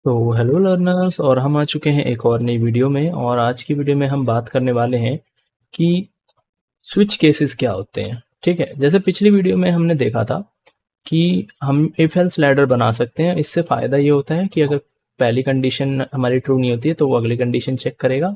तो hello learners, और हम आ चुके हैं एक और नई वीडियो में। और आज की वीडियो में हम बात करने वाले हैं कि स्विच केसेस क्या होते हैं। ठीक है, जैसे पिछली वीडियो में हमने देखा था कि हम इफ एल्स लैडर बना सकते हैं। इससे फ़ायदा ये होता है कि अगर पहली कंडीशन हमारी ट्रू नहीं होती है तो वो अगली कंडीशन चेक करेगा,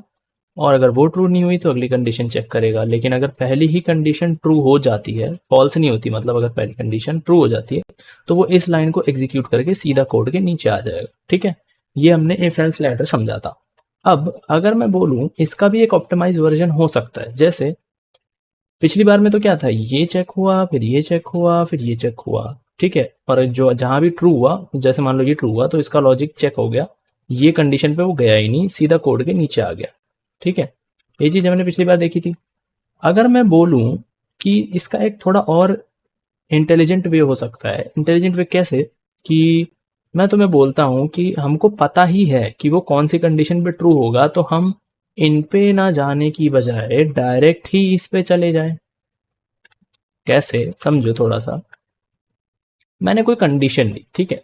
और अगर वो ट्रू नहीं हुई तो अगली कंडीशन चेक करेगा। लेकिन अगर पहली ही कंडीशन ट्रू हो जाती है, फॉल्स नहीं होती, मतलब अगर पहली कंडीशन ट्रू हो जाती है तो वो इस लाइन को एग्जीक्यूट करके सीधा कोड के नीचे आ जाएगा। ठीक है, ये हमने इफ एल्स लैडर समझा था। अब अगर मैं बोलूं इसका भी एक ऑप्टिमाइज वर्जन हो सकता है। जैसे पिछली बार में तो क्या था, ये चेक हुआ, फिर ये चेक हुआ, फिर ये चेक हुआ। ठीक है, और जो जहां भी ट्रू हुआ, जैसे मान लो ये ट्रू हुआ तो इसका लॉजिक चेक हो गया, ये कंडीशन पे वो गया ही नहीं, सीधा कोड के नीचे आ गया। ठीक है, ये चीज हमने पिछली बार देखी थी। अगर मैं बोलूं कि इसका एक थोड़ा और इंटेलिजेंट वे हो सकता है। इंटेलिजेंट वे कैसे? कि मैं तुम्हें बोलता हूं कि हमको पता ही है कि वो कौन सी कंडीशन पे ट्रू होगा, तो हम इन पे ना जाने की बजाय डायरेक्ट ही इस पे चले जाएं। कैसे, समझो थोड़ा सा। मैंने कोई कंडीशन ली, ठीक है,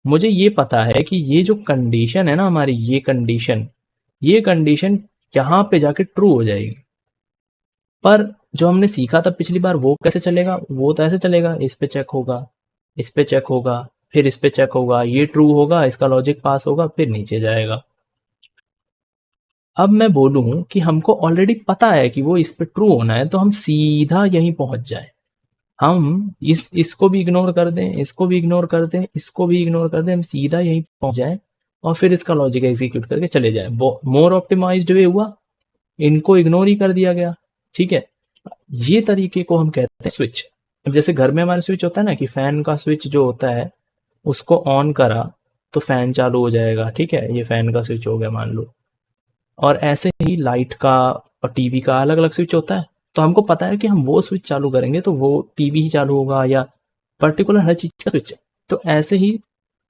मुझे ये पता है कि ये जो कंडीशन है ना हमारी, ये कंडीशन यहाँ पे जाके ट्रू हो जाएगी। पर जो हमने सीखा था पिछली बार वो कैसे चलेगा? वो तो ऐसे चलेगा, इस पे चेक होगा, इस पे चेक होगा, फिर इस पे चेक होगा, ये ट्रू होगा, इसका लॉजिक पास होगा, फिर नीचे जाएगा। अब मैं बोलूं कि हमको ऑलरेडी पता है कि वो इस पे ट्रू होना है, तो हम सीधा यहीं पहुंच जाए। हम इसको भी इग्नोर कर दें, इसको भी इग्नोर कर दें, इसको भी इग्नोर कर दें, हम सीधा यहीं पहुंच जाए और फिर इसका लॉजिक एग्जीक्यूट करके चले जाए। मोर ऑप्टिमाइज्ड वे हुआ, इनको इग्नोर ही कर दिया गया। ठीक है, ये तरीके को हम कहते हैं स्विच। अब जैसे घर में हमारे स्विच होता है ना, कि फैन का स्विच जो होता है उसको ऑन करा तो फैन चालू हो जाएगा। ठीक है, ये फैन का स्विच हो गया मान लो। और ऐसे ही लाइट का और टीवी का अलग अलग स्विच होता है, तो हमको पता है कि हम वो स्विच चालू करेंगे तो वो टीवी ही चालू होगा, या पर्टिकुलर हर चीज का स्विच है। तो ऐसे ही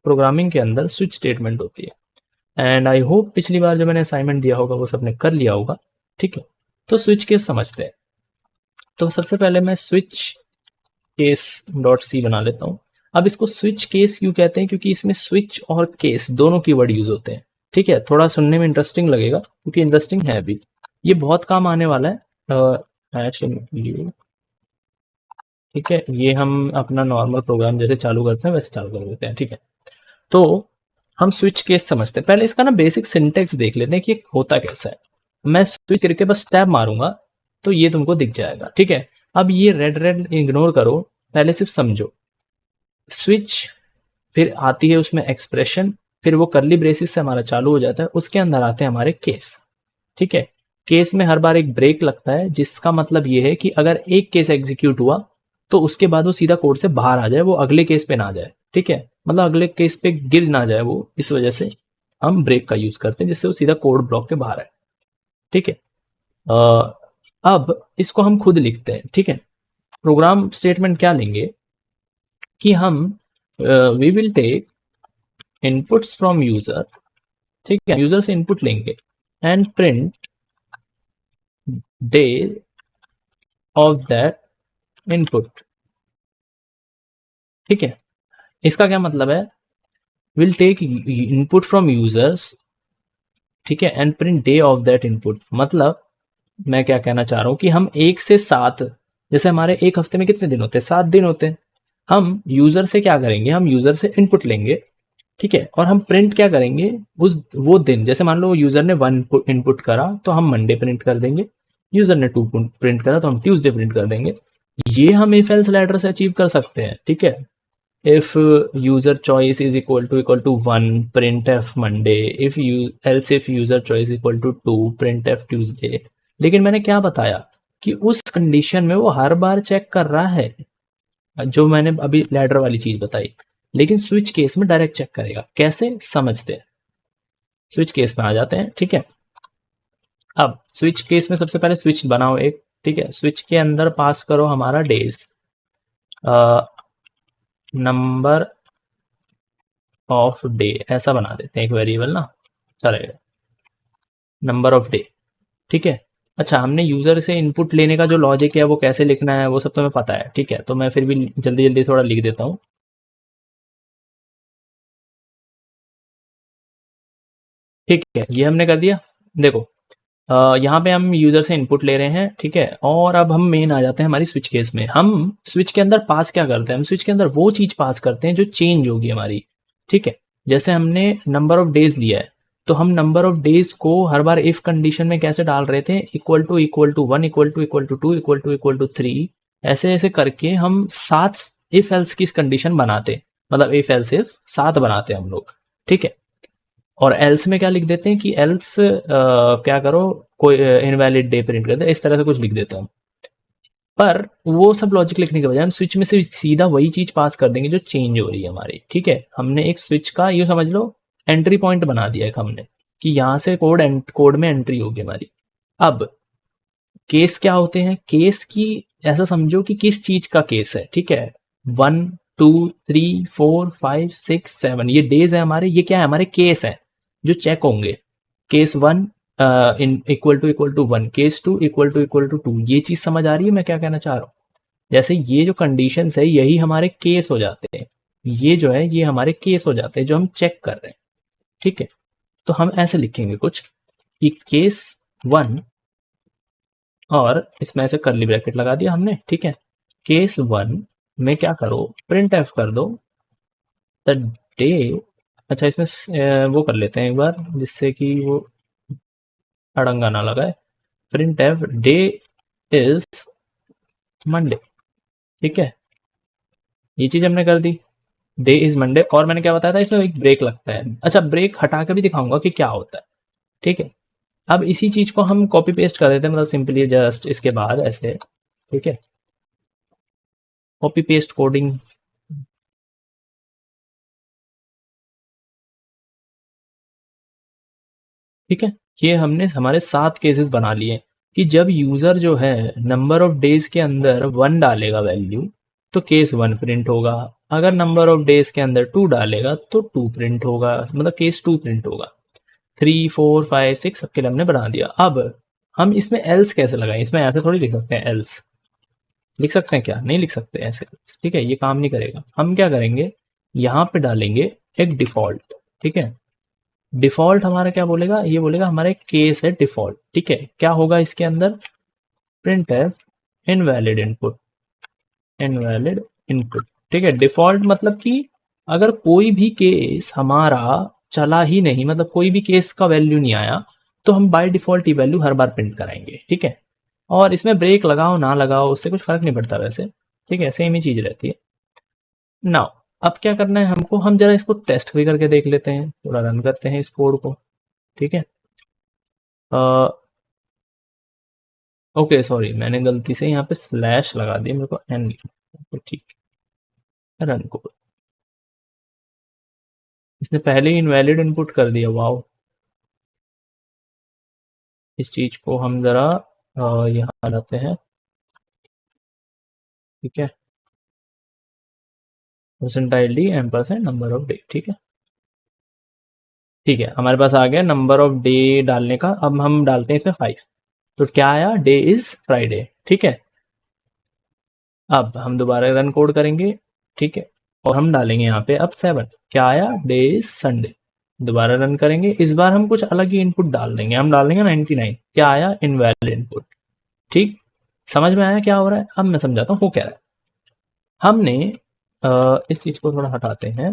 प्रोग्रामिंग के अंदर स्विच स्टेटमेंट होती है। एंड आई होप पिछली बार जो मैंने असाइनमेंट दिया होगा वो सबने कर लिया होगा। ठीक है, तो स्विच केस समझते हैं। तो सबसे पहले मैं स्विच केस डॉट सी बना लेता हूँ। अब इसको स्विच केस क्यों कहते हैं? क्योंकि इसमें स्विच और केस दोनों कीवर्ड यूज होते हैं। ठीक है, थोड़ा सुनने में इंटरेस्टिंग लगेगा क्योंकि इंटरेस्टिंग है भी, ये बहुत काम आने वाला है। ठीक है, ये हम अपना नॉर्मल प्रोग्राम जैसे चालू करते हैं वैसे चालू कर देते हैं। ठीक है, तो हम स्विच केस समझते हैं। पहले इसका ना बेसिक सिंटेक्स देख लेते हैं कि होता कैसा है। मैं स्विच करके बस टैब मारूंगा तो ये तुमको दिख जाएगा। ठीक है, अब ये रेड रेड इग्नोर करो, पहले सिर्फ समझो। स्विच, फिर आती है उसमें एक्सप्रेशन, फिर वो करली ब्रेसिस से हमारा चालू हो जाता है, उसके अंदर आते हैं हमारे केस। ठीक है, केस में हर बार एक ब्रेक लगता है, जिसका मतलब ये है कि अगर एक केस एग्जीक्यूट हुआ तो उसके बाद वो सीधा कोड से बाहर आ जाए, वो अगले केस पे ना जाए। ठीक है, मतलब अगले केस पे गिर ना जाए वो, इस वजह से हम ब्रेक का यूज करते हैं जिससे वो सीधा कोड ब्लॉक के बाहर आए। ठीक है, अब इसको हम खुद लिखते हैं। ठीक है, प्रोग्राम स्टेटमेंट क्या लेंगे कि हम we will take inputs from user. ठीक है, यूजर से इनपुट लेंगे and print day of that input. ठीक है, इसका क्या मतलब है? Will take input from users, ठीक है, and print day of that input. मतलब मैं क्या कहना चाह रहा हूं कि हम 1 से 7, जैसे हमारे एक हफ्ते में कितने दिन होते हैं? 7 दिन होते हैं। हम यूजर से क्या करेंगे? हम यूजर से इनपुट लेंगे, ठीक है, और हम प्रिंट क्या करेंगे? उस वो दिन, जैसे मान लो यूजर ने 1 इनपुट करा तो हम मंडे प्रिंट कर देंगे, यूजर ने 2 प्रिंट करा तो हम ट्यूसडे प्रिंट कर देंगे। ये हम इफ एल्स लैडर से अचीव कर सकते हैं। ठीक है, if user choice is equal to 1, printf monday, if you else if user choice equal to 2, printf tuesday। लेकिन मैंने क्या बताया कि उस कंडीशन में वो हर बार चेक कर रहा है, जो मैंने अभी लैडर वाली चीज बताई। लेकिन स्विच केस में डायरेक्ट चेक करेगा। कैसे, समझते हैं। स्विच केस में आ जाते हैं। ठीक है, अब स्विच केस में सबसे पहले स्विच बनाओ एक। ठीक है, स्विच के अंदर पास करो हमारा डेज, नंबर ऑफ डे, ऐसा बना देते हैं एक वेरिएबल ना, चलेगा, नंबर ऑफ डे। ठीक है, अच्छा, हमने यूजर से इनपुट लेने का जो लॉजिक है वो कैसे लिखना है वो सब तो मैं पता है। ठीक है, तो मैं फिर भी जल्दी जल्दी थोड़ा लिख देता हूँ। ठीक है, ये हमने कर दिया। देखो यहाँ पे हम यूजर से इनपुट ले रहे हैं, ठीक है, और अब हम मेन आ जाते हैं हमारी स्विच केस में। हम स्विच के अंदर पास क्या करते हैं, हम स्विच के अंदर वो चीज पास करते हैं जो चेंज होगी हमारी, ठीक है। जैसे हमने नंबर ऑफ डेज लिया है, तो हम नंबर ऑफ डेज को हर बार इफ कंडीशन में कैसे डाल रहे थे, equal to 1, equal to 2, equal to 3, ऐसे ऐसे करके हम 7 इफ एल्स की कंडीशन बनाते, मतलब इफ एल्स इफ 7 बनाते हम लोग, ठीक है। और एल्स में क्या लिख देते हैं कि एल्स क्या करो, कोई इनवैलिड डे प्रिंट कर दे, इस तरह से कुछ लिख देते हैं हम। पर वो सब लॉजिक लिखने के बजाय हम स्विच में से सीधा वही चीज पास कर देंगे जो चेंज हो रही है हमारी, ठीक है। हमने एक स्विच का ये समझ लो एंट्री पॉइंट बना दिया है हमने, कि यहाँ से कोड में एंट्री होगी हमारी। अब केस क्या होते हैं, केस की ऐसा समझो कि किस चीज का केस है, ठीक है। 1, 2, 3, 4, 5, 6, 7 ये डेज है हमारे, ये क्या है, हमारे केस है जो चेक होंगे। Case 1 equal to 1, case 2 equal to 2। ये चीज समझ आ रही है मैं क्या कहना चाह रहा हूँ। जैसे ये जो कंडीशंस है यही हमारे केस हो जाते हैं, ये जो है ये हमारे केस हो जाते हैं जो हम चेक कर रहे हैं, ठीक है। तो हम ऐसे लिखेंगे कुछ कि केस 1, और इसमें ऐसे करली ब्रैकेट लगा दिया हमने, ठीक है। केस 1 में क्या करो, प्रिंट एफ कर दो द डे। अच्छा इसमें वो कर लेते हैं एक बार, जिससे कि वो अड़ंगा ना लगाए। Print F day is Monday, ठीक है। ये चीज हमने कर दी, डे इज मंडे। और मैंने क्या बताया था, इसमें एक ब्रेक लगता है। अच्छा ब्रेक हटा के भी दिखाऊंगा कि क्या होता है, ठीक है। अब इसी चीज को हम कॉपी पेस्ट कर देते हैं, मतलब सिंपली जस्ट इसके बाद ऐसे, ठीक है, कॉपी पेस्ट कोडिंग। ठीक है, ये हमने हमारे 7 केसेस बना लिए कि जब यूजर जो है नंबर ऑफ डेज के अंदर 1 डालेगा वैल्यू, तो केस 1 प्रिंट होगा। अगर नंबर ऑफ डेज के अंदर 2 डालेगा तो 2 प्रिंट होगा, मतलब केस 2 प्रिंट होगा। 3, 4, 5, 6 सबके लिए हमने बना दिया। अब हम इसमें एल्स कैसे लगाएं, इसमें ऐसे थोड़ी लिख सकते हैं एल्स, लिख सकते हैं क्या, नहीं लिख सकते ऐसे, ठीक है, ये काम नहीं करेगा। हम क्या करेंगे, यहाँ पे डालेंगे एक डिफॉल्ट, ठीक है। डिफॉल्ट हमारा क्या बोलेगा, ये बोलेगा हमारा एक केस है डिफॉल्ट, ठीक है। क्या होगा इसके अंदर, प्रिंट है इनवैलिड इनपुट, इनवैलिड इनपुट, ठीक है। डिफॉल्ट मतलब कि अगर कोई भी केस हमारा चला ही नहीं, मतलब कोई भी केस का वैल्यू नहीं आया, तो हम by default he value her bar print कराएंगे, ठीक है। और इसमें ब्रेक लगाओ ना लगाओ उससे कुछ फर्क नहीं पड़ता वैसे, ठीक है, सेम ही चीज रहती है। नाउ अब क्या करना है हमको, हम जरा इसको टेस्ट भी करके देख लेते हैं, थोड़ा रन करते हैं इस कोड को, ठीक है। ओके सॉरी, मैंने गलती से यहाँ पे स्लैश लगा दिया, मेरे को एन लिखा, ठीक है, रन कोड। इसने पहले ही इनवैलिड इनपुट कर दिया, वाओ। इस चीज को हम जरा यहाँ लाते हैं, ठीक है, percentile D ampersand number of day, ठीक है। ठीक है, हमारे पास आ गया नंबर ऑफ डे डालने का। अब हम डालते हैं इसमें 5, तो क्या आया, डे इज फ्राइडे, ठीक है। अब हम दोबारा रन कोड करेंगे, ठीक है, और हम डालेंगे यहाँ पे अब 7, क्या आया, डे इज संडे। दोबारा रन करेंगे, इस बार हम कुछ अलग ही इनपुट डाल देंगे, हम डाल देंगे 99, क्या आया, इनवैलिड इनपुट, ठीक। समझ में आया क्या हो रहा है, अब मैं समझाता हूँ वो क्या है। हमने इस चीज को थोड़ा हटाते हैं।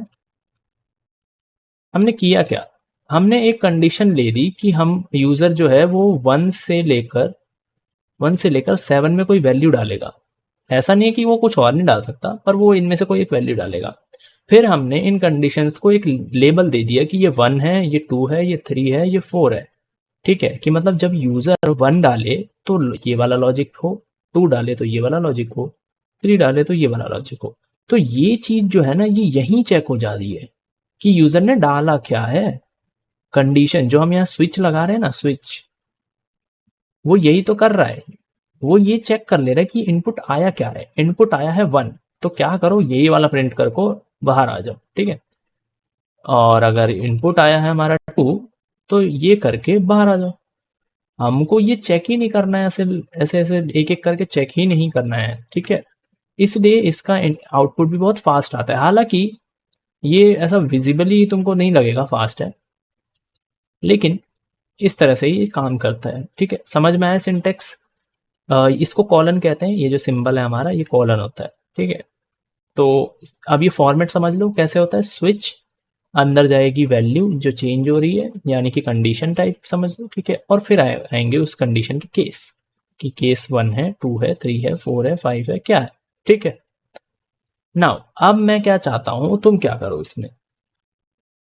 हमने किया क्या, हमने एक कंडीशन ले दी कि हम यूजर जो है वो 1 से लेकर 7 में कोई वैल्यू डालेगा। ऐसा नहीं है कि वो कुछ और नहीं डाल सकता, पर वो इनमें से कोई एक वैल्यू डालेगा। फिर हमने इन कंडीशंस को एक लेबल दे दिया कि ये 1 है, ये 2 है, ये 3 है, ये 4 है, ठीक है। कि मतलब जब यूजर 1 डाले तो ये वाला लॉजिक हो, 2 डाले तो ये वाला लॉजिक हो, 3 डाले तो ये वाला लॉजिक हो। तो ये चीज जो है ना, ये यहीं चेक हो जा रही है कि यूजर ने डाला क्या है। कंडीशन जो हम यहाँ स्विच लगा रहे हैं ना, स्विच, वो यही तो कर रहा है, वो ये चेक कर ले रहा है कि इनपुट आया क्या है। इनपुट आया है 1, तो क्या करो, यही वाला प्रिंट कर को बाहर आ जाओ, ठीक है। और अगर इनपुट आया है हमारा 2, तो ये करके बाहर आ जाओ। हमको ये चेक ही नहीं करना है, ऐसे ऐसे ऐसे एक एक करके चेक ही नहीं करना है, ठीक है। इसलिए इसका आउटपुट भी बहुत फास्ट आता है। हालांकि ये ऐसा विजिबली तुमको नहीं लगेगा फास्ट है, लेकिन इस तरह से ये काम करता है। ठीक है, समझ में आया सिंटेक्स? इसको कॉलन कहते हैं, ये जो सिंबल है हमारा ये कॉलन होता है। ठीक है, तो अब ये फॉर्मेट समझ लो कैसे होता है। स्विच, अंदर जाएगी वैल्यू जो चेंज हो रही है, यानी कि कंडीशन टाइप समझ लो। ठीक है, और फिर आएंगे उस कंडीशन के केस, कि केस 1 है, 2 है, 3 है, 4 है, 5 है, क्या है। ठीक है, नाउ अब मैं क्या चाहता हूं, तुम क्या करो इसमें,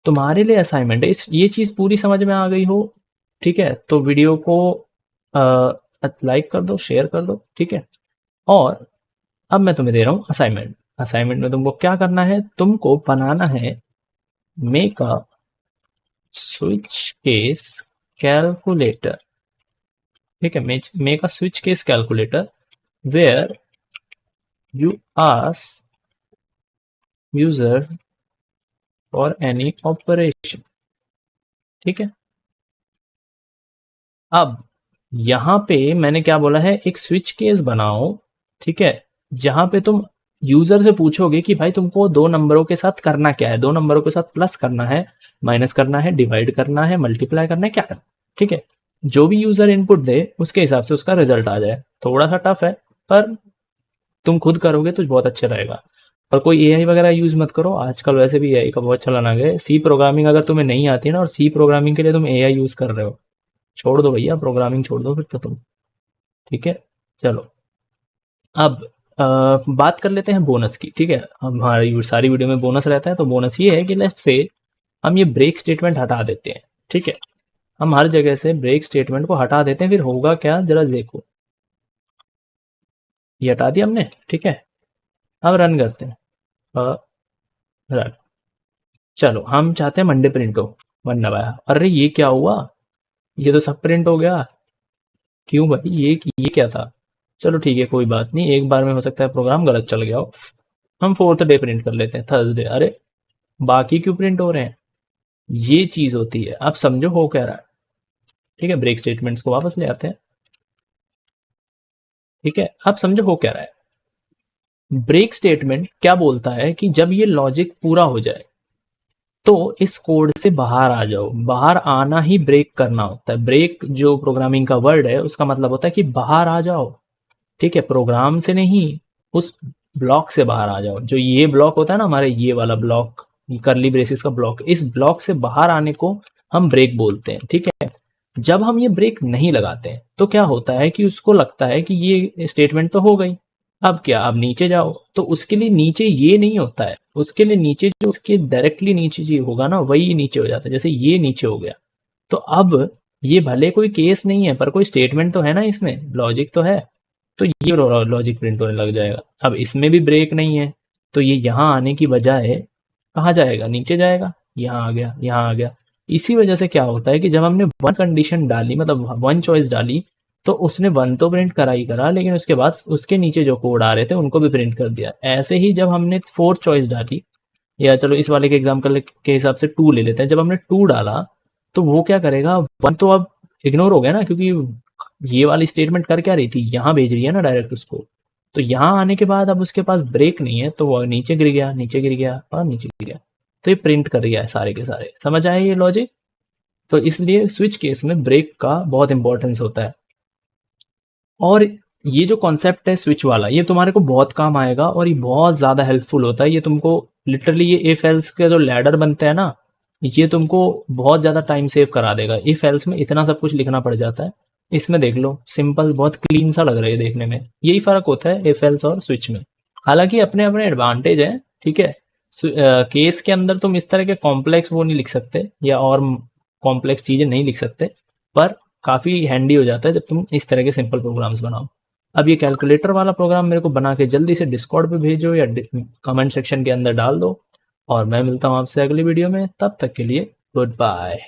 तुम्हारे लिए असाइनमेंट है। ये चीज पूरी समझ में आ गई हो, ठीक है, तो वीडियो को लाइक कर दो, शेयर कर दो। ठीक है, और अब मैं तुम्हें दे रहा हूं असाइनमेंट। असाइनमेंट में तुमको क्या करना है, तुमको बनाना है make a switch case calculator. ठीक है, make a switch case calculator where you ask user for any operation. ठीक है, अब यहां पे मैंने क्या बोला है, एक स्विच केस बनाओ। ठीक है, जहां पे तुम यूजर से पूछोगे कि भाई तुमको दो नंबरों के साथ करना क्या है, दो नंबरों के साथ प्लस करना है, माइनस करना है, डिवाइड करना है, मल्टीप्लाई करना है, क्या करना है। ठीक है, जो भी यूजर इनपुट दे उसके हिसाब से उसका रिजल्ट आ जाए। थोड़ा सा टफ है, पर तुम खुद करोगे तो बहुत अच्छा रहेगा। और कोई एआई वगैरह यूज मत करो, आजकल वैसे भी एआई का बहुत चलन आ गया है। सी प्रोग्रामिंग अगर तुम्हें नहीं आती है ना, और सी प्रोग्रामिंग के लिए तुम एआई यूज कर रहे हो, छोड़ दो भैया, प्रोग्रामिंग छोड़ दो फिर तो तुम। ठीक है, चलो अब बात कर लेते हैं बोनस की। ठीक है, हमारी सारी वीडियो में बोनस रहता है, तो बोनस ये है कि लेट्स से हम ये ब्रेक स्टेटमेंट हटा देते हैं। ठीक है, हम हर जगह से ब्रेक स्टेटमेंट को हटा देते हैं, फिर होगा क्या जरा देखो। ये हटा दिया हमने। ठीक है, अब रन करते हैं। रन। चलो हम चाहते हैं मंडे प्रिंट हो, वन दबाया, अरे ये क्या हुआ, ये तो सब प्रिंट हो गया। क्यों भाई, ये क्या था। चलो ठीक है, कोई बात नहीं, एक बार में हो सकता है प्रोग्राम गलत चल गया हो। हम फोर्थ डे प्रिंट कर लेते हैं, थर्सडे। अरे बाकी क्यों प्रिंट हो रहे हैं, ये चीज होती है। अब समझो हो क्या रहा है। ठीक है, ब्रेक स्टेटमेंट्स को वापस ले आते हैं। ठीक है, अब समझो हो क्या रहा है। ब्रेक स्टेटमेंट क्या बोलता है कि जब ये लॉजिक पूरा हो जाए तो इस कोड से बाहर आ जाओ। बाहर आना ही ब्रेक करना होता है। ब्रेक जो प्रोग्रामिंग का वर्ड है उसका मतलब होता है कि बाहर आ जाओ। ठीक है, प्रोग्राम से नहीं, उस ब्लॉक से बाहर आ जाओ। जो ये ब्लॉक होता है ना हमारे, ये वाला ब्लॉक, करली ब्रेसिस का ब्लॉक, इस ब्लॉक से बाहर आने को हम ब्रेक बोलते हैं। ठीक है, जब हम ये ब्रेक नहीं लगाते हैं तो क्या होता है कि उसको लगता है कि ये स्टेटमेंट तो हो गई, अब क्या, अब नीचे जाओ। तो उसके लिए नीचे ये नहीं होता है, उसके लिए नीचे जो उसके डायरेक्टली नीचे जो होगा ना वही नीचे हो जाता है। जैसे ये नीचे हो गया, तो अब ये भले कोई केस नहीं है पर कोई स्टेटमेंट तो है ना, इसमें लॉजिक तो है, तो ये लॉजिक प्रिंट होने लग जाएगा। अब इसमें भी ब्रेक नहीं है, तो ये यहाँ आने की बजाय कहाँ जाएगा, नीचे जाएगा। यहाँ आ गया, यहाँ आ गया। इसी वजह से क्या होता है कि जब हमने वन कंडीशन डाली, मतलब वन चॉइस डाली, तो उसने वन तो प्रिंट करा ही करा, लेकिन उसके बाद उसके नीचे जो कोड आ रहे थे उनको भी प्रिंट कर दिया। ऐसे ही जब हमने फोर्थ चॉइस डाली, या चलो इस वाले के एग्जाम्पल के हिसाब से 2 ले लेते हैं, जब हमने 2 डाला तो वो क्या करेगा, वन तो अब इग्नोर हो गया ना, क्योंकि ये वाली स्टेटमेंट कर क्या रही थी, यहाँ भेज रही है ना डायरेक्ट उसको। तो यहाँ आने के बाद अब उसके पास ब्रेक नहीं है, तो वो नीचे गिर गया, नीचे गिर गया और नीचे गिर गया। तो ये प्रिंट कर गया है सारे के सारे। समझ आए ये लॉजिक? तो इसलिए स्विच केस में ब्रेक का बहुत इंपॉर्टेंस होता है। और ये जो कॉन्सेप्ट है स्विच वाला, ये तुम्हारे को बहुत काम आएगा और ये बहुत ज़्यादा हेल्पफुल होता है। ये तुमको लिटरली, ये इफ एल्स के जो लैडर बनते हैं ना, ये तुमको बहुत ज़्यादा टाइम सेव करा देगा। इफ एल्स में इतना सब कुछ लिखना पड़ जाता है, इसमें देख लो सिंपल, बहुत क्लीन सा लग रहा है देखने में। यही फ़र्क होता है इफ एल्स और स्विच में। हालांकि अपने अपने एडवांटेज हैं। ठीक है, केस के अंदर तुम इस तरह के कॉम्प्लेक्स वो नहीं लिख सकते, या और कॉम्प्लेक्स चीज़ें नहीं लिख सकते, पर काफ़ी हैंडी हो जाता है जब तुम इस तरह के सिंपल प्रोग्राम्स बनाओ। अब ये कैलकुलेटर वाला प्रोग्राम मेरे को बना के जल्दी से डिस्कॉर्ड पे भेजो या कमेंट सेक्शन के अंदर डाल दो, और मैं मिलता हूँ आपसे अगली वीडियो में। तब तक के लिए गुड बाय।